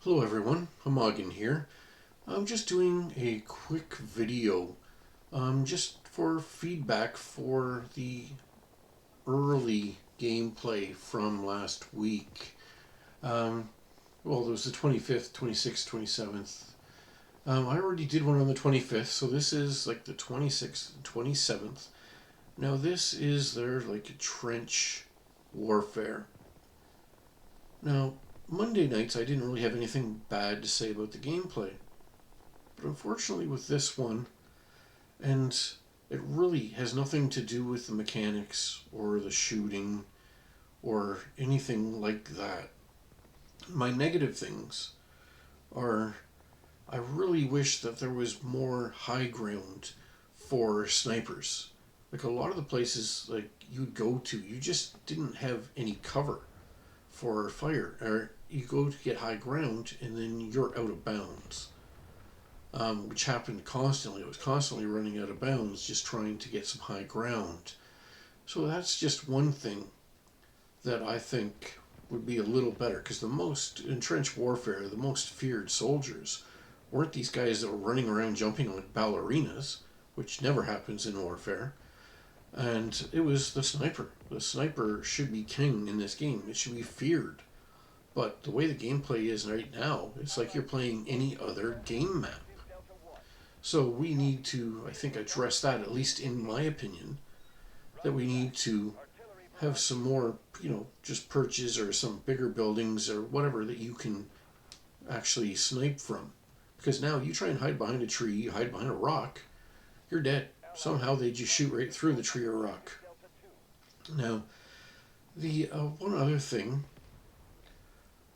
Hello everyone, Hamagan here. I'm just doing a quick video just for feedback for the early gameplay from last week. Um, well, there was the 25th, 26th, 27th. I already did one on the 25th, so this is like the 26th, 27th. Now this is their like trench warfare. Now, Monday nights I didn't really have anything bad to say about the gameplay. But unfortunately, with this one, and it really has nothing to do with the mechanics or the shooting or anything like that. My negative things are I really wish that there was more high ground for snipers. Like a lot of the places like you'd go to, you just didn't have any cover for fire. Or you go to get high ground and then you're out of bounds. Which happened constantly. It was constantly running out of bounds, just trying to get some high ground. So that's just one thing that I think would be a little better, because the most, in trench warfare, the most feared soldiers weren't these guys that were running around jumping like ballerinas, which never happens in warfare, and it was the sniper. The sniper should be king in this game. It should be feared. But the way the gameplay is right now, it's like you're playing any other game map. So we need to, I think, address that, at least in my opinion, that we need to have some more, just perches or some bigger buildings or whatever that you can actually snipe from. Because now you try and hide behind a tree, you hide behind a rock, you're dead. Somehow they just shoot right through the tree or rock. Now, the one other thing,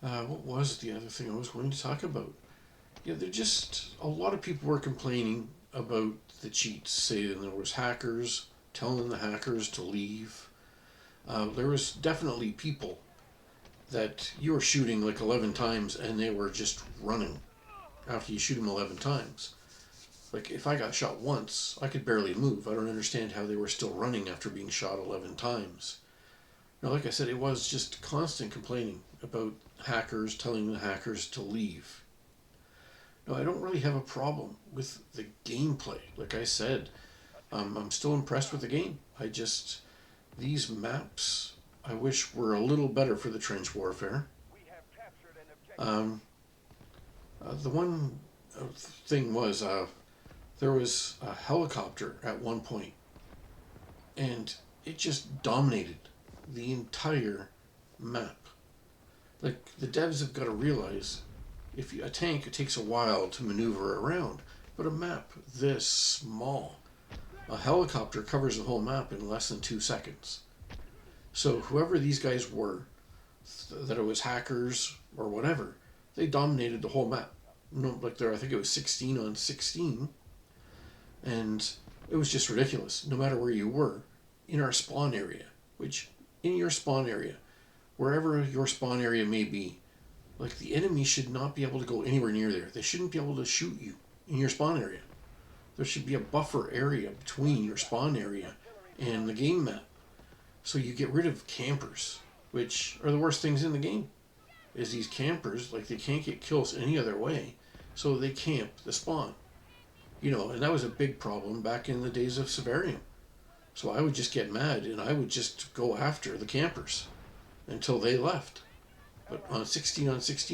what was the other thing I was going to talk about? Yeah, there just a lot of people were complaining about the cheats, saying there was hackers telling the hackers to leave. There was definitely people that you were shooting like 11 times and they were just running after you shoot them 11 times. Like if I got shot once, I could barely move. I don't understand how they were still running after being shot 11 times. Now, like I said, it was just constant complaining about hackers telling the hackers to leave. No, I don't really have a problem with the gameplay. Like I said, I'm still impressed with the game. These maps, I wish were a little better for the trench warfare. Um, the one thing was there was a helicopter at one point, and it just dominated the entire map. Like the devs have got to realize, if you, a tank, it takes a while to maneuver around, but a map this small, a helicopter covers the whole map in less than 2 seconds. So whoever these guys were, that it was hackers or whatever, they dominated the whole map. No, like there, I think it was 16 on 16, and it was just ridiculous. No matter where you were, in our spawn area, which in your spawn area, wherever your spawn area may be, like the enemy should not be able to go anywhere near there. They shouldn't be able to shoot you in your spawn area. There should be a buffer area between your spawn area and the game map. So you get rid of campers, which are the worst things in the game. Is these campers, like they can't get kills any other way, so they camp the spawn. And that was a big problem back in the days of Severium. So I would just get mad and I would just go after the campers until they left. But on 16,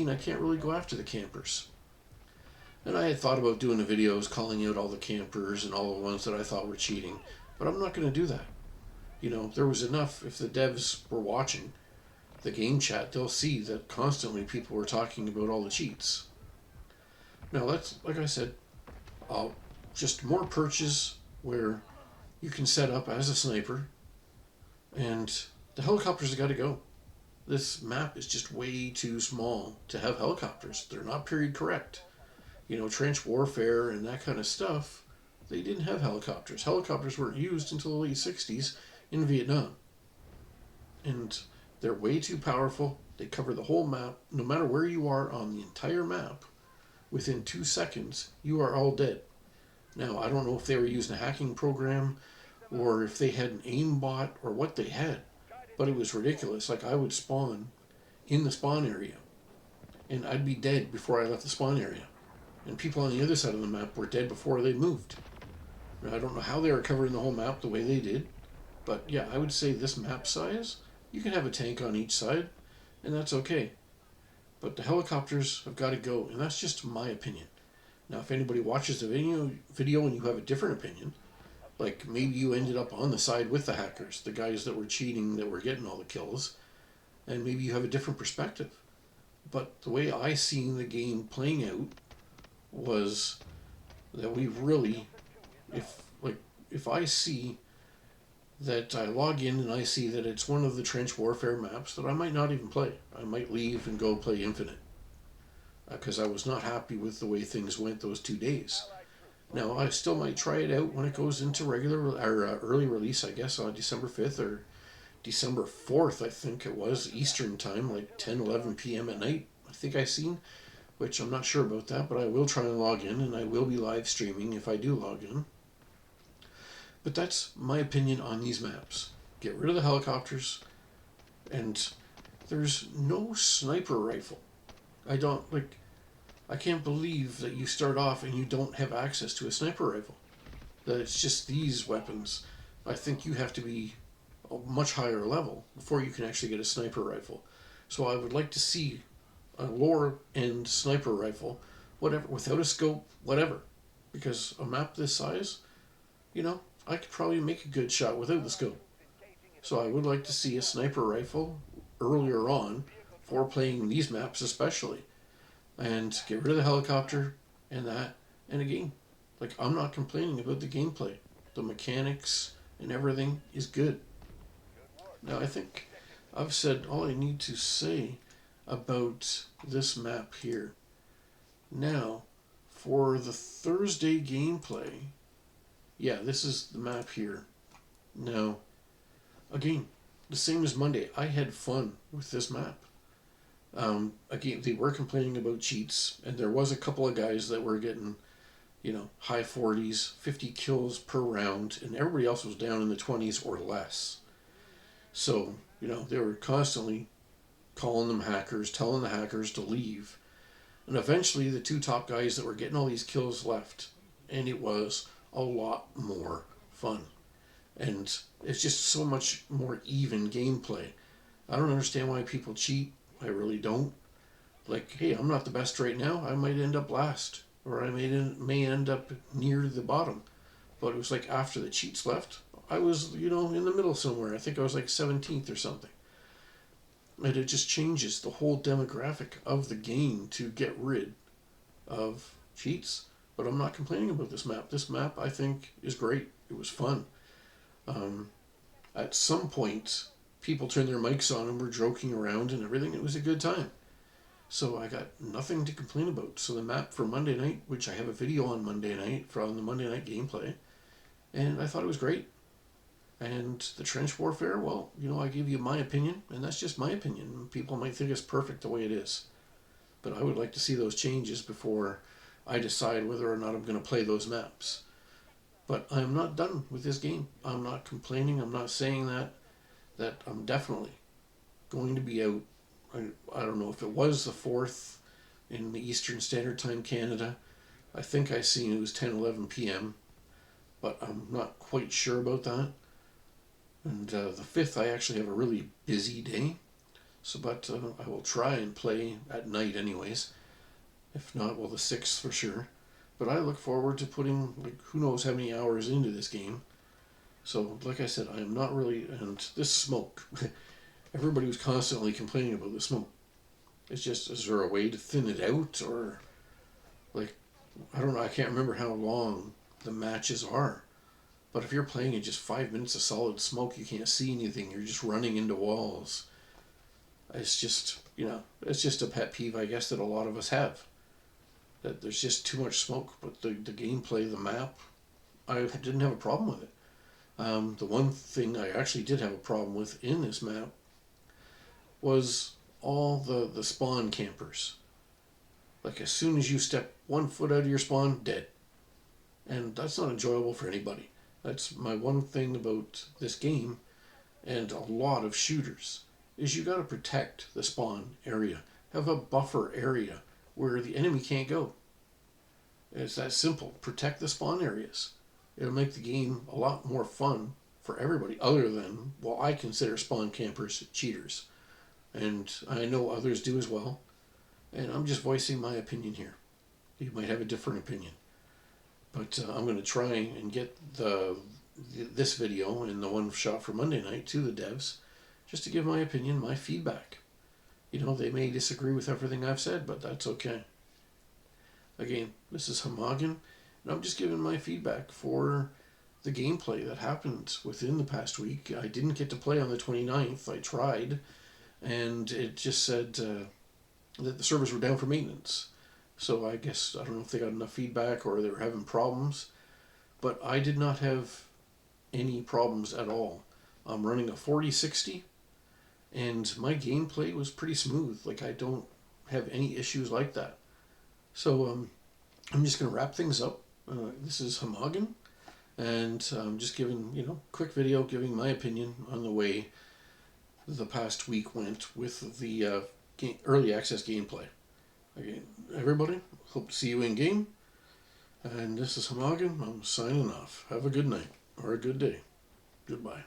I can't really go after the campers. And I had thought about doing the videos calling out all the campers and all the ones that I thought were cheating, but I'm not going to do that. There was enough, if the devs were watching the game chat, they'll see that constantly people were talking about all the cheats. Now, that's, like I said, just more perches where you can set up as a sniper, and the helicopters have got to go. This map is just way too small to have helicopters. They're not period correct. Trench warfare and that kind of stuff, they didn't have helicopters. Helicopters weren't used until the late 60s in Vietnam. And they're way too powerful. They cover the whole map. No matter where you are on the entire map, within 2 seconds, you are all dead. Now, I don't know if they were using a hacking program or if they had an aimbot or what they had, but it was ridiculous. Like I would spawn in the spawn area and I'd be dead before I left the spawn area. And people on the other side of the map were dead before they moved. Now, I don't know how they were covering the whole map the way they did, but yeah, I would say this map size, you can have a tank on each side, and that's okay. But the helicopters have got to go, and that's just my opinion. Now, if anybody watches the video and you have a different opinion, like maybe you ended up on the side with the hackers, the guys that were cheating, that were getting all the kills, and maybe you have a different perspective. But the way I seen the game playing out was that we really, if I see that I log in and I see that it's one of the trench warfare maps that I might not even play. I might leave and go play Infinite because I was not happy with the way things went those 2 days. Now, I still might try it out when it goes into regular or early release, I guess, on December 5th or December 4th, I think it was, Eastern time, like 10, 11 p.m. at night, I think I seen, which I'm not sure about that, but I will try and log in, and I will be live streaming if I do log in. But that's my opinion on these maps. Get rid of the helicopters, and there's no sniper rifle. I can't believe that you start off and you don't have access to a sniper rifle. That it's just these weapons. I think you have to be a much higher level before you can actually get a sniper rifle. So I would like to see a lower end sniper rifle, whatever, without a scope, whatever. Because a map this size, I could probably make a good shot without the scope. So I would like to see a sniper rifle earlier on for playing these maps especially. And get rid of the helicopter and that. And again, I'm not complaining about the gameplay. The mechanics and everything is good. Now I think I've said all I need to say about this map here. Now, for the Thursday gameplay, yeah, this is the map here. Now, again, the same as Monday, I had fun with this map. Again, they were complaining about cheats, and there was a couple of guys that were getting, high 40s, 50 kills per round, and everybody else was down in the 20s or less. So, they were constantly calling them hackers, telling the hackers to leave. And eventually, the two top guys that were getting all these kills left, and it was a lot more fun. And it's just so much more even gameplay. I don't understand why people cheat. I really don't. Hey, I'm not the best right now. I might end up last, or I may end up near the bottom. But it was after the cheats left, I was, in the middle somewhere. I think I was 17th or something. And it just changes the whole demographic of the game to get rid of cheats. But I'm not complaining about this map. This map, I think, is great. It was fun. At some point, people turned their mics on and were joking around and everything. It was a good time. So I got nothing to complain about. So the map for Monday night, which I have a video on Monday night from the Monday night gameplay, and I thought it was great. And the trench warfare, well, I give you my opinion, and that's just my opinion. People might think it's perfect the way it is. But I would like to see those changes before I decide whether or not I'm going to play those maps. But I'm not done with this game. I'm not complaining. I'm not saying that I'm definitely going to be out. I don't know if it was the 4th in the Eastern Standard Time Canada. I think I seen it was 10, 11 p.m. But I'm not quite sure about that. And the 5th, I actually have a really busy day. But I will try and play at night anyways. If not, well, the 6th for sure. But I look forward to putting, who knows how many hours into this game. So, like I said, I am not really... And this smoke. Everybody was constantly complaining about the smoke. It's just, is there a way to thin it out? Or, I don't know, I can't remember how long the matches are. But if you're playing in just 5 minutes of solid smoke, you can't see anything. You're just running into walls. It's just, it's just a pet peeve, I guess, that a lot of us have. That there's just too much smoke. But the gameplay, the map, I didn't have a problem with it. The one thing I actually did have a problem with in this map was all the spawn campers. As soon as you step 1 foot out of your spawn, dead. And that's not enjoyable for anybody. That's my one thing about this game, and a lot of shooters, is you got to protect the spawn area. have a buffer area where the enemy can't go. It's that simple. Protect the spawn areas. It'll make the game a lot more fun for everybody, other than, well, I consider spawn campers cheaters. And I know others do as well. And I'm just voicing my opinion here. You might have a different opinion. But I'm going to try and get this video and the one shot for Monday night to the devs, just to give my opinion, my feedback. You know, they may disagree with everything I've said, but that's okay. Again, this is Hamagan, and I'm just giving my feedback for the gameplay that happened within the past week. I didn't get to play on the 29th. I tried, and it just said that the servers were down for maintenance. So I guess, I don't know if they got enough feedback or they were having problems, but I did not have any problems at all. I'm running a 4060, and my gameplay was pretty smooth. Like, I don't have any issues like that. So I'm just going to wrap things up. This is Hamagan, and I'm just giving, quick video giving my opinion on the way the past week went with the early access gameplay. Again, everybody, hope to see you in game. And this is Hamagan. I'm signing off. Have a good night or a good day. Goodbye.